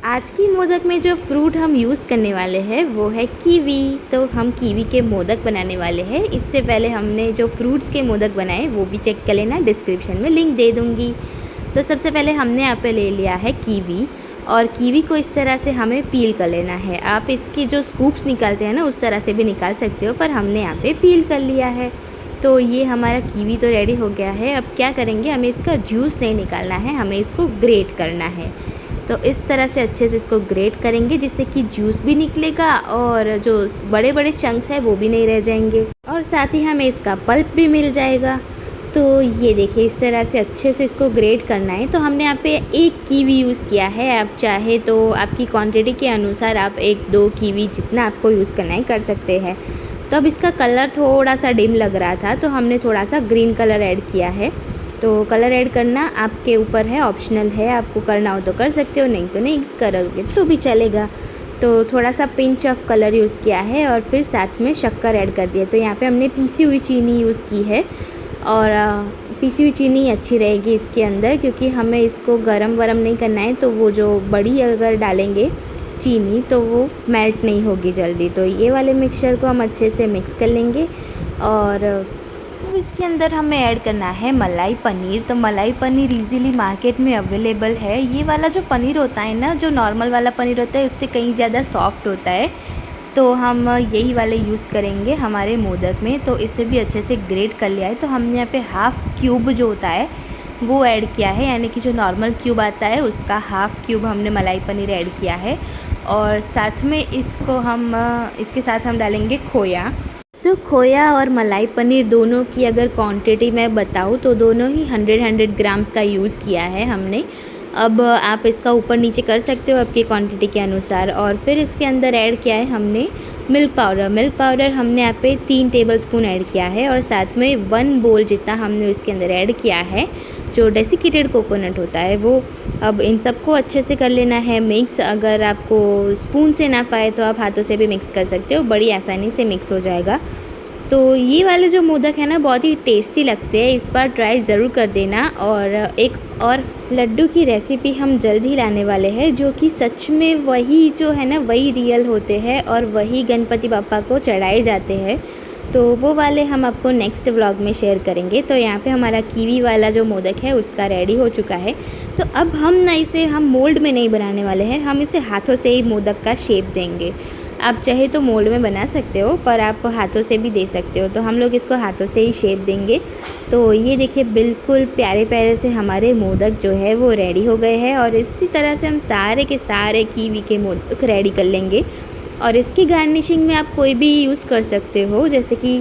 आज की मोदक में जो फ्रूट हम यूज़ करने वाले हैं वो है कीवी। तो हम कीवी के मोदक बनाने वाले हैं। इससे पहले हमने जो फ्रूट्स के मोदक बनाए वो भी चेक कर लेना, डिस्क्रिप्शन में लिंक दे दूँगी। तो सबसे पहले हमने यहाँ पे ले लिया है कीवी, और कीवी को इस तरह से हमें पील कर लेना है। आप इसकी जो स्कूप्स निकालते हैं ना उस तरह से भी निकाल सकते हो, पर हमने यहाँ पे पील कर लिया है। तो ये हमारा कीवी तो रेडी हो गया है। अब क्या करेंगे, हमें इसका जूस नहीं निकालना है, हमें इसको ग्रेट करना है। तो इस तरह से अच्छे से इसको ग्रेट करेंगे जिससे कि जूस भी निकलेगा और जो बड़े बड़े चंक्स है वो भी नहीं रह जाएंगे, और साथ ही हमें इसका पल्प भी मिल जाएगा। तो ये देखिए इस तरह से अच्छे से इसको ग्रेट करना है। तो हमने यहाँ पे एक कीवी यूज़ किया है। आप चाहे तो आपकी क्वांटिटी के अनुसार आप 1-2 कीवी जितना आपको यूज़ करना है कर सकते हैं। तो अब इसका कलर थोड़ा सा डिम लग रहा था तो हमने थोड़ा सा ग्रीन कलर ऐड किया है। तो कलर ऐड करना आपके ऊपर है, ऑप्शनल है, आपको करना हो तो कर सकते हो, नहीं तो नहीं करोगे तो भी चलेगा। तो थोड़ा सा पिंच ऑफ कलर यूज़ किया है और फिर साथ में शक्कर ऐड कर दिया। तो यहाँ पे हमने पीसी हुई चीनी यूज़ की है, और पीसी हुई चीनी अच्छी रहेगी इसके अंदर, क्योंकि हमें इसको गरम वरम नहीं करना है। तो वो जो बड़ी अगर डालेंगे चीनी तो वो मेल्ट नहीं होगी जल्दी। तो ये वाले मिक्सचर को हम अच्छे से मिक्स कर लेंगे। और अब इसके अंदर हमें ऐड करना है मलाई पनीर। तो मलाई पनीर इजीली मार्केट में अवेलेबल है। ये वाला जो पनीर होता है ना, जो नॉर्मल वाला पनीर होता है उससे कहीं ज़्यादा सॉफ्ट होता है। तो हम यही वाले यूज़ करेंगे हमारे मोदक में। तो इसे भी अच्छे से ग्रेट कर लिया है। तो हमने यहाँ पे हाफ़ क्यूब जो होता है वो ऐड किया है, यानी कि जो नॉर्मल क्यूब आता है उसका हाफ़ क्यूब हमने मलाई पनीर ऐड किया है। और साथ में इसके साथ हम डालेंगे खोया। तो खोया और मलाई पनीर दोनों की अगर क्वांटिटी मैं बताऊँ तो दोनों ही 100 ग्राम्स का यूज़ किया है हमने। अब आप इसका ऊपर नीचे कर सकते हो आपकी क्वांटिटी के अनुसार। और फिर इसके अंदर ऐड किया है हमने मिल्क पाउडर। मिल्क पाउडर हमने यहाँ पे 3 टेबलस्पून ऐड किया है, और साथ में 1 बोल जितना हमने इसके अंदर ऐड किया है जो डेसिकेटेड कोकोनट होता है वो। अब इन सबको अच्छे से कर लेना है मिक्स। अगर आपको स्पून से ना पाए तो आप हाथों से भी मिक्स कर सकते हो, बड़ी आसानी से मिक्स हो जाएगा। तो ये वाले जो मोदक है ना बहुत ही टेस्टी लगते हैं, इस बार ट्राई ज़रूर कर देना। और एक और लड्डू की रेसिपी हम जल्द ही लाने वाले हैं, जो कि सच में वही जो है ना वही रियल होते हैं और वही गणपति बापा को चढ़ाए जाते हैं। तो वो वाले हम आपको नेक्स्ट व्लॉग में शेयर करेंगे। तो यहाँ पे हमारा कीवी वाला जो मोदक है उसका रेडी हो चुका है। तो अब हम मोल्ड में नहीं बनाने वाले हैं, हम इसे हाथों से ही मोदक का शेप देंगे। आप चाहे तो मोल्ड में बना सकते हो, पर आप हाथों से भी दे सकते हो। तो हम लोग इसको हाथों से ही शेप देंगे। तो ये देखिए बिल्कुल प्यारे प्यारे से हमारे मोदक जो है वो रेडी हो गए हैं। और इसी तरह से हम सारे के सारे कीवी के मोदक रेडी कर लेंगे। और इसकी गार्निशिंग में आप कोई भी यूज़ कर सकते हो, जैसे कि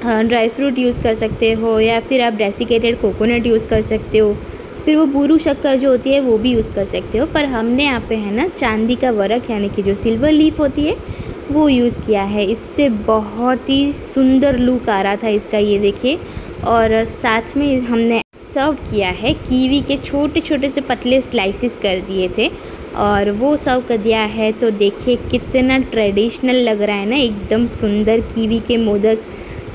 ड्राई फ्रूट यूज़ कर सकते हो, या फिर आप डेसिकेटेड कोकोनट यूज़ कर सकते हो, फिर वो बूरू शक्कर जो होती है वो भी यूज़ कर सकते हो। पर हमने यहाँ पे है ना चांदी का वर्क, यानी कि जो सिल्वर लीफ होती है वो यूज़ किया है। इससे बहुत ही सुंदर लुक आ रहा था इसका, ये देखिए। और साथ में हमने सर्व किया है कीवी के छोटे छोटे से पतले स्लाइसेस कर दिए थे और वो सर्व कर दिया है। तो देखिए कितना ट्रेडिशनल लग रहा है ना, एकदम सुंदर कीवी के मोदक।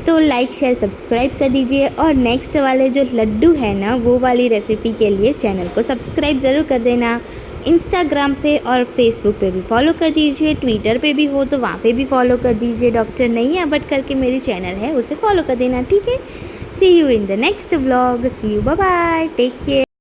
तो लाइक शेयर सब्सक्राइब कर दीजिए, और नेक्स्ट वाले जो लड्डू है ना वो वाली रेसिपी के लिए चैनल को सब्सक्राइब ज़रूर कर देना। इंस्टाग्राम पे और फेसबुक पे भी फॉलो कर दीजिए, ट्विटर पे भी हो तो वहाँ पे भी फॉलो कर दीजिए। डॉक्टर नैया भट्ट करके मेरी चैनल है, उसे फॉलो कर देना, ठीक है। See you in the next vlog, see you, bye bye, take care.